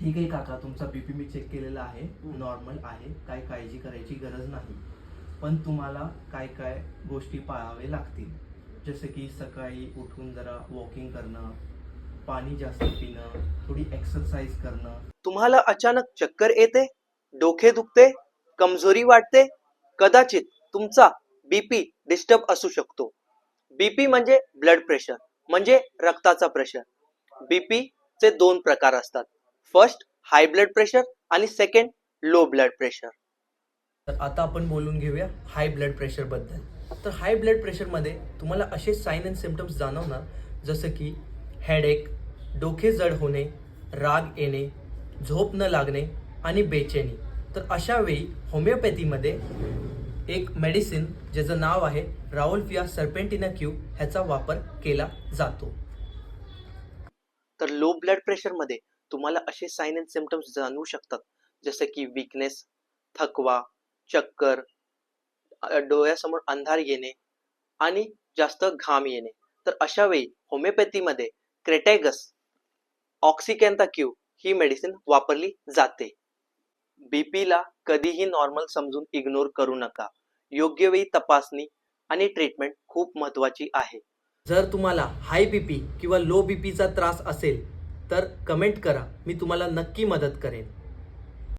ठीक आहे काका, तुमचा बीपी मी चेक केलेला आहे, नॉर्मल आहे, काय काळजी करायची गरज नाही. पण तुम्हाला काय काय गोष्टी पाळावे लागतील, जसं की सकाळी उठून जरा वॉकिंग करणं, पाणी जास्त पिणं, थोडी एक्सरसाइज करणं. तुम्हाला अचानक चक्कर येते, डोके दुखते, कमजोरी वाटते, कदाचित तुमचा बीपी डिस्टर्ब असू शकतो. बीपी म्हणजे ब्लड प्रेशर, म्हणजे रक्ताचा प्रेशर. बीपी चे दोन प्रकार असतात. फर्स्ट हाय ब्लड प्रेशर आणि सेकंड लो ब्लड प्रेशर. तर आता आपण बोलून घेऊया हाय ब्लड प्रेशर बद्दल. तर हाय ब्लड प्रेशरमध्ये तुम्हाला असे साइन अँड सिम्पटम्स जाणवणार, जसं की हेडेक, डोके जड होणे, राग येणे, झोप न लागणे आणि बेचैनी. तर अशा वेळी होमिओपॅथीमध्ये एक मेडिसिन ज्याचं नाव आहे राउल्फिया सर्पेंटिना क्यू ह्याचा वापर केला जातो. तर लो ब्लड प्रेशर मध्ये तुम्हाला असे साइन अँड सिम्पटम्स जाणवू शकतात, जसे की वीकनेस, थकवा, चक्कर, डोळ्यासमोर अंधार येणे आणि जास्त घाम येणे. तर अशा वेळी होमिओपॅथीमध्ये क्रेटॅगस ऑक्सिकॅन्था क्यू ही मेडिसिन वापरली जाते. बीपीला कधीही नॉर्मल समजून इग्नोर करू नका. योग्य वेळी तपासणी आणि ट्रीटमेंट खूप महत्त्वाची आहे. जर तुम्हाला हाय बीपी किंवा लो बीपीचा त्रास असेल तर कमेंट करा, मी तुम्हाला नक्की मदत करेन.